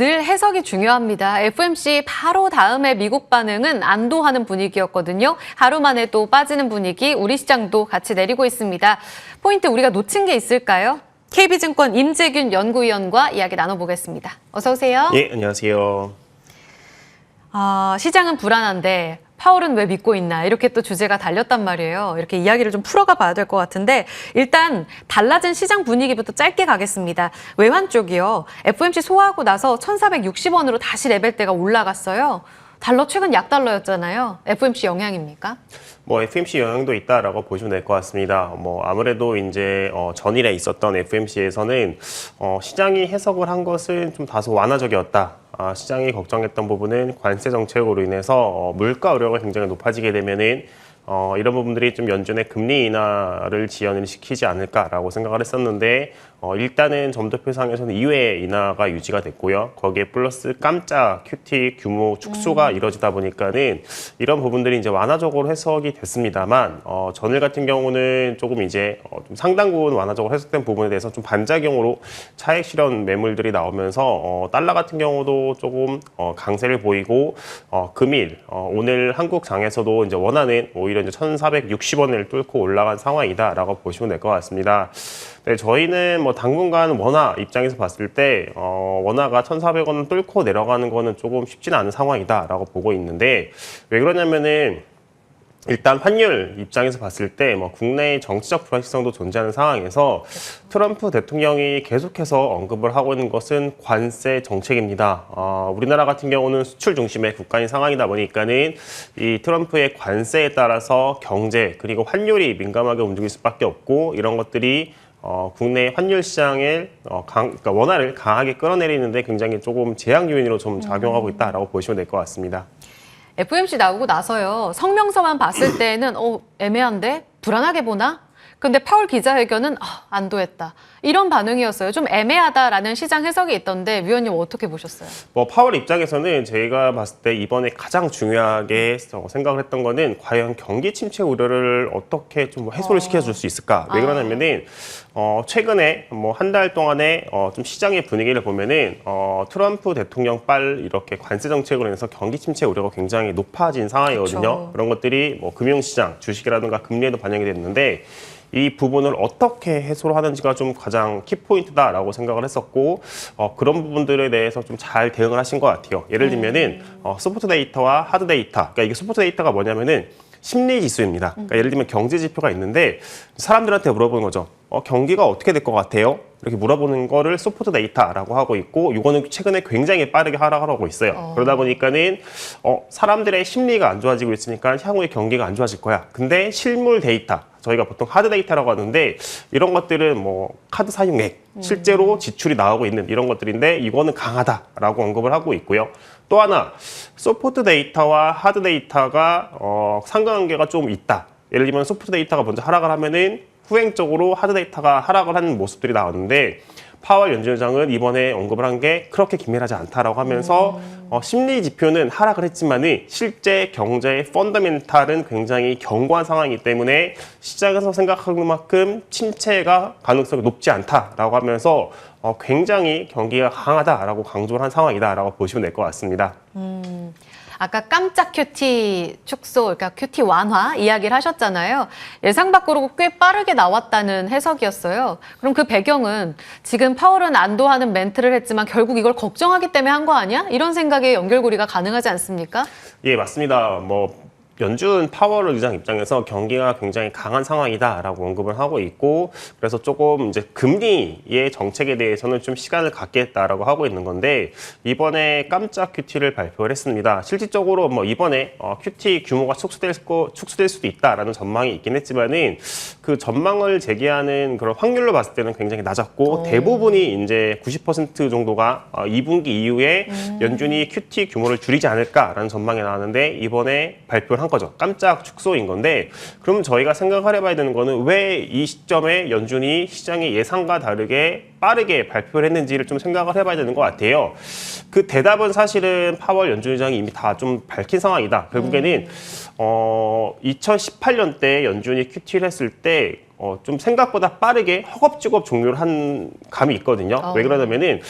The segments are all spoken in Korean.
늘 해석이 중요합니다. FOMC 바로 다음에 미국 반응은 안도하는 분위기였거든요. 하루 만에 또 빠지는 분위기, 우리 시장도 같이 내리고 있습니다. 포인트 우리가 놓친 게 있을까요? KB증권 임재균 연구위원과 이야기 나눠보겠습니다. 어서 오세요. 예, 안녕하세요. 시장은 불안한데 파월은 왜 믿고 있나 이렇게 또 주제가 달렸단 말이에요. 이렇게 이야기를 좀 풀어가 봐야 될 것 같은데 일단 달라진 시장 분위기부터 짧게 가겠습니다. 외환 쪽이요. FOMC 소화하고 나서 1,460원으로 다시 레벨대가 올라갔어요. 달러 최근 약달러였잖아요. FOMC 영향입니까? FOMC 영향도 있다라고 보시면 될 것 같습니다. 아무래도 이제 전일에 있었던 FOMC에서는 시장이 해석을 한 것은 좀 다소 완화적이었다. 시장이 걱정했던 부분은 관세 정책으로 인해서 물가 우려가 굉장히 높아지게 되면은 이런 부분들이 좀 연준의 금리 인하를 지연을 시키지 않을까라고 생각을 했었는데 일단은 점도표상에서는 2회 인하가 유지가 됐고요. 거기에 플러스 깜짝 QT 규모 축소가 이뤄지다 보니까는 이런 부분들이 이제 완화적으로 해석이 됐습니다만 전일 같은 경우는 조금 이제 좀 상당 부분 완화적으로 해석된 부분에 대해서 좀 반작용으로 차익 실현 매물들이 나오면서 달러 같은 경우도 조금 강세를 보이고 금일 오늘 한국 장에서도 이제 원화는 오히려 이제 1,460원을 뚫고 올라간 상황이다라고 보시면 될 것 같습니다. 네, 저희는 당분간 원화 입장에서 봤을 때 원화가 1,400원을 뚫고 내려가는 거는 조금 쉽지는 않은 상황이다라고 보고 있는데 왜 그러냐면은 일단 환율 입장에서 봤을 때 국내의 정치적 불확실성도 존재하는 상황에서 트럼프 대통령이 계속해서 언급을 하고 있는 것은 관세 정책입니다. 우리나라 같은 경우는 수출 중심의 국가인 상황이다 보니까는 이 트럼프의 관세에 따라서 경제 그리고 환율이 민감하게 움직일 수밖에 없고 이런 것들이 국내 환율 시장을 그러니까 원화를 강하게 끌어내리는데 굉장히 조금 제약 요인으로 좀 작용하고 있다라고 보시면 될 것 같습니다. FOMC 나오고 나서요. 성명서만 봤을 때는 애매한데? 불안하게 보나? 근데 파월 기자회견은 안도했다. 이런 반응이었어요. 좀 애매하다라는 시장 해석이 있던데 위원님 어떻게 보셨어요? 파월 입장에서는 저희가 봤을 때 이번에 가장 중요하게 생각을 했던 거는 과연 경기 침체 우려를 어떻게 좀 해소를 시켜줄 수 있을까? 왜 그러냐면은 최근에 한 달 동안에 좀 시장의 분위기를 보면은 트럼프 대통령 빨 이렇게 관세 정책으로 인해서 경기 침체 우려가 굉장히 높아진 상황이거든요. 그렇죠. 그런 것들이 금융시장, 주식이라든가 금리에도 반영이 됐는데 이 부분을 어떻게 해소를 하는지가 좀 가장 키포인트다라고 생각을 했었고 그런 부분들에 대해서 좀 잘 대응을 하신 것 같아요. 예를 들면은 소프트 데이터와 하드 데이터. 그러니까 이게 소프트 데이터가 뭐냐면은 심리 지수입니다. 그러니까 예를 들면 경제 지표가 있는데 사람들한테 물어보는 거죠. 경기가 어떻게 될 것 같아요? 이렇게 물어보는 거를 소프트 데이터라고 하고 있고 이거는 최근에 굉장히 빠르게 하락하고 있어요. 그러다 보니까는 사람들의 심리가 안 좋아지고 있으니까 향후에 경기가 안 좋아질 거야. 근데 실물 데이터, 저희가 보통 하드 데이터라고 하는데 이런 것들은 카드 사용액, 실제로 지출이 나오고 있는 이런 것들인데 이거는 강하다라고 언급을 하고 있고요. 또 하나, 소프트 데이터와 하드 데이터가 상관관계가 좀 있다. 예를 들면 소프트 데이터가 먼저 하락을 하면은 후행적으로 하드 데이터가 하락을 하는 모습들이 나왔는데 파월 연준의장은 이번에 언급을 한 게 그렇게 기밀하지 않다라고 하면서 심리 지표는 하락을 했지만은 실제 경제의 펀더멘탈은 굉장히 견고한 상황이기 때문에 시장에서 생각하는 만큼 침체가 가능성이 높지 않다라고 하면서 굉장히 경기가 강하다라고 강조를 한 상황이다라고 보시면 될 것 같습니다. 아까 깜짝 QT 축소, 그러니까 QT 완화 이야기를 하셨잖아요. 예상 밖으로 꽤 빠르게 나왔다는 해석이었어요. 그럼 그 배경은 지금 파월은 안도하는 멘트를 했지만 결국 이걸 걱정하기 때문에 한 거 아니야? 이런 생각에 연결고리가 가능하지 않습니까? 예, 맞습니다. 연준 파월 의장 입장에서 경기가 굉장히 강한 상황이다라고 언급을 하고 있고 그래서 조금 이제 금리의 정책에 대해서는 좀 시간을 갖겠다라고 하고 있는 건데 이번에 깜짝 QT를 발표를 했습니다. 실질적으로 이번에 QT 규모가 축소될 수도 있다라는 전망이 있긴 했지만은 그 전망을 제기하는 그런 확률로 봤을 때는 굉장히 낮았고 대부분이 이제 90% 정도가 2분기 이후에 연준이 QT 규모를 줄이지 않을까라는 전망이 나왔는데 이번에 발표를 한 거죠. 깜짝 축소인 건데 그러면 저희가 생각을 해봐야 되는 거는 왜 이 시점에 연준이 시장의 예상과 다르게 빠르게 발표를 했는지를 좀 생각을 해봐야 되는 것 같아요. 그 대답은 사실은 파월 연준 의장이 이미 다 좀 밝힌 상황이다. 결국에는 2018년 때 연준이 QT를 했을 때 좀 생각보다 빠르게 허겁지겁 종료를 한 감이 있거든요. 왜 그러냐면은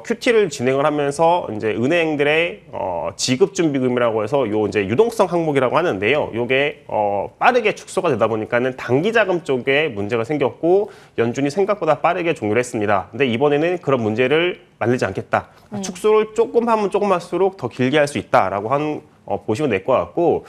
QT를 진행을 하면서 이제 은행들의 지급 준비금이라고 해서 요 이제 유동성 항목이라고 하는데요. 요게 빠르게 축소가 되다 보니까는 단기 자금 쪽에 문제가 생겼고 연준이 생각보다 빠르게 종료를 했습니다. 근데 이번에는 그런 문제를 만들지 않겠다. 축소를 조금 하면 조금 할수록 더 길게 할 수 있다라고 보시면 될 것 같고,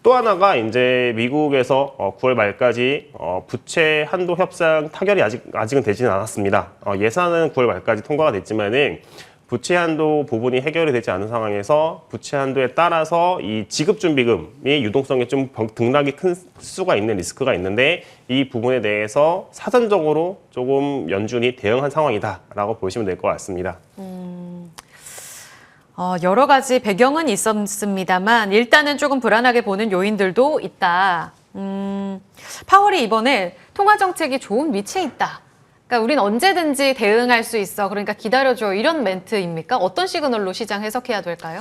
또 하나가 이제 미국에서 9월 말까지 부채 한도 협상 타결이 아직은 되지는 않았습니다. 예산은 9월 말까지 통과가 됐지만은 부채 한도 부분이 해결이 되지 않은 상황에서 부채 한도에 따라서 이 지급준비금이 유동성이 좀 등락이 큰 수가 있는 리스크가 있는데, 이 부분에 대해서 사전적으로 조금 연준이 대응한 상황이다라고 보시면 될 것 같습니다. 여러 가지 배경은 있었습니다만 일단은 조금 불안하게 보는 요인들도 있다. 파월이 이번에 통화 정책이 좋은 위치에 있다. 그러니까 우린 언제든지 대응할 수 있어. 그러니까 기다려줘. 이런 멘트입니까? 어떤 시그널로 시장 해석해야 될까요?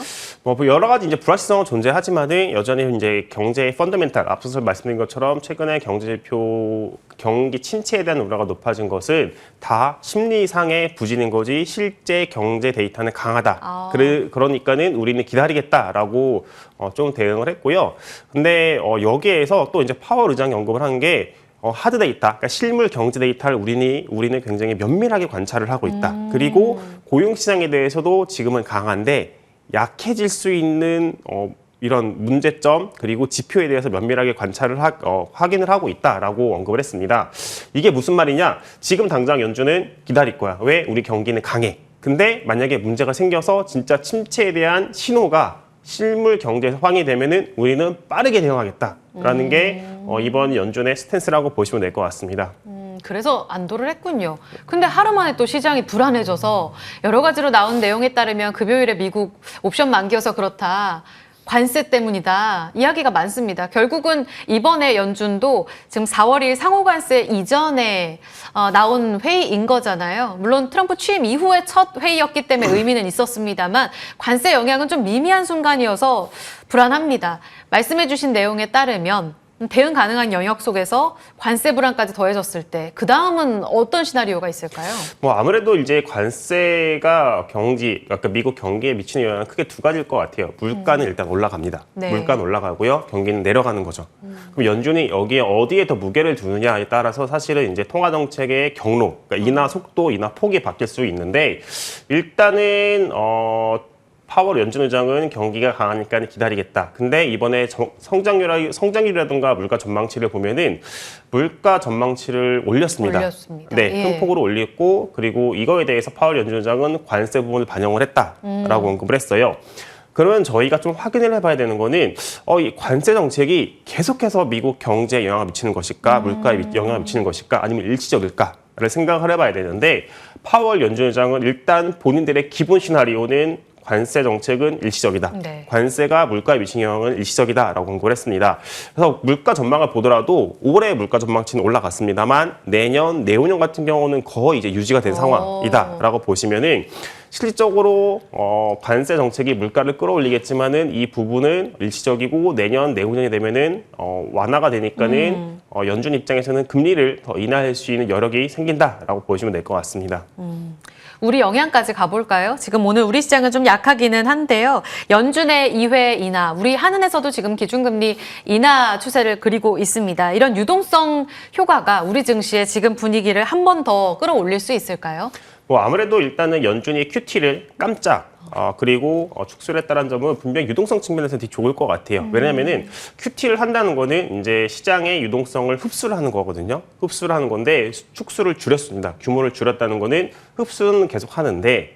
여러 가지 이제 불확실성은 존재하지만은 여전히 이제 경제의 펀더멘탈, 앞서서 말씀드린 것처럼 최근에 경제지표 경기 침체에 대한 우려가 높아진 것은 다 심리상의 부진인 거지 실제 경제 데이터는 강하다. 그러니까는 우리는 기다리겠다라고 좀 대응을 했고요. 근데 여기에서 또 이제 파월 의장이 언급을 한 게 하드 데이터, 그러니까 실물 경제 데이터를 우리는 굉장히 면밀하게 관찰을 하고 있다. 그리고 고용 시장에 대해서도 지금은 강한데 약해질 수 있는 이런 문제점 그리고 지표에 대해서 면밀하게 확인을 하고 있다라고 언급을 했습니다. 이게 무슨 말이냐? 지금 당장 연준은 기다릴 거야. 왜? 우리 경기는 강해. 근데 만약에 문제가 생겨서 진짜 침체에 대한 신호가 실물 경제에서 확인이 되면은 우리는 빠르게 대응하겠다라는 게 이번 연준의 스탠스라고 보시면 될 것 같습니다. 그래서 안도를 했군요. 근데 하루 만에 또 시장이 불안해져서 여러 가지로 나온 내용에 따르면 금요일에 미국 옵션 만기여서 그렇다. 관세 때문이다. 이야기가 많습니다. 결국은 이번에 연준도 지금 4월 2일 상호관세 이전에 나온 회의인 거잖아요. 물론 트럼프 취임 이후에 첫 회의였기 때문에 의미는 있었습니다만 관세 영향은 좀 미미한 순간이어서 불안합니다. 말씀해 주신 내용에 따르면 대응 가능한 영역 속에서 관세 불안까지 더해졌을 때 그 다음은 어떤 시나리오가 있을까요? 아무래도 이제 관세가 그러니까 미국 경기에 미치는 영향은 크게 두 가지일 것 같아요. 물가는 일단 올라갑니다. 네. 물가는 올라가고요. 경기는 내려가는 거죠. 그럼 연준이 여기에 어디에 더 무게를 두느냐에 따라서 사실은 이제 통화 정책의 경로, 그러니까 인하 속도, 인하 폭이 바뀔 수 있는데, 일단은 파월 연준 의장은 경기가 강하니까 기다리겠다. 근데 이번에 성장률이라든가 물가 전망치를 보면은 물가 전망치를 올렸습니다. 네, 큰 예. 폭으로 올렸고, 그리고 이거에 대해서 파월 연준 의장은 관세 부분을 반영을 했다라고 언급을 했어요. 그러면 저희가 좀 확인을 해봐야 되는 거는 이 관세 정책이 계속해서 미국 경제에 영향을 미치는 것일까, 물가에 영향을 미치는 것일까, 아니면 일시적일까를 생각을 해봐야 되는데, 파월 연준 의장은 일단 본인들의 기본 시나리오는 관세 정책은 일시적이다. 네. 관세가 물가에 미치는 영향은 일시적이다라고 언급을 했습니다. 그래서 물가 전망을 보더라도 올해 물가 전망치는 올라갔습니다만 내년, 내후년 같은 경우는 거의 이제 유지가 된 상황이다라고 보시면은 실질적으로 관세 정책이 물가를 끌어올리겠지만은 이 부분은 일시적이고 내년, 내후년이 되면은 완화가 되니까는 연준 입장에서는 금리를 더 인하할 수 있는 여력이 생긴다라고 보시면 될 것 같습니다. 우리 영향까지 가볼까요? 지금 오늘 우리 시장은 좀 약하기는 한데요. 연준의 2회 인하, 우리 한은에서도 지금 기준금리 인하 추세를 그리고 있습니다. 이런 유동성 효과가 우리 증시의 지금 분위기를 한 번 더 끌어올릴 수 있을까요? 아무래도 일단은 연준이 QT를 깜짝 그리고 축소를 했다는 점은 분명히 유동성 측면에서 되게 좋을 것 같아요. 왜냐하면은 QT를 한다는 거는 이제 시장의 유동성을 흡수를 하는 거거든요. 흡수를 하는 건데 축소를 줄였습니다. 규모를 줄였다는 거는 흡수는 계속 하는데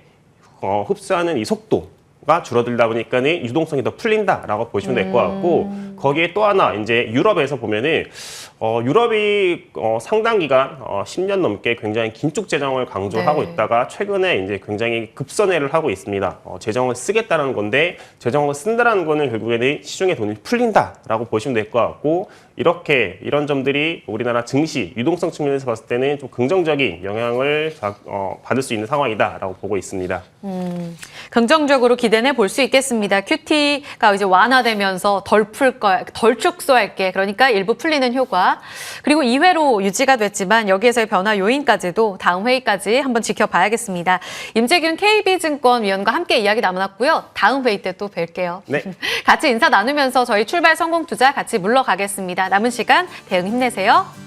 흡수하는 이 속도가 줄어들다 보니까는 유동성이 더 풀린다라고 보시면 될 것 같고, 거기에 또 하나 이제 유럽에서 보면은 유럽이 상당 기간 10년 넘게 굉장히 긴축 재정을 강조하고 있다가 최근에 이제 굉장히 급선회를 하고 있습니다. 재정을 쓰겠다는 건데 재정을 쓴다라는 거는 결국에는 시중에 돈이 풀린다라고 보시면 될 것 같고, 이런 점들이 우리나라 증시 유동성 측면에서 봤을 때는 좀 긍정적인 영향을 받을 수 있는 상황이다라고 보고 있습니다. 긍정적으로 기대해 볼 수 있겠습니다. QT가 이제 완화되면서 덜 축소할게. 그러니까 일부 풀리는 효과. 변화, 그리고 2회로 유지가 됐지만 여기에서의 변화 요인까지도 다음 회의까지 한번 지켜봐야겠습니다. 임재균 KB증권위원과 함께 이야기 나눴고요. 다음 회의 때 또 뵐게요. 네. 같이 인사 나누면서 저희 출발 성공 투자 같이 물러가겠습니다. 남은 시간 대응 힘내세요.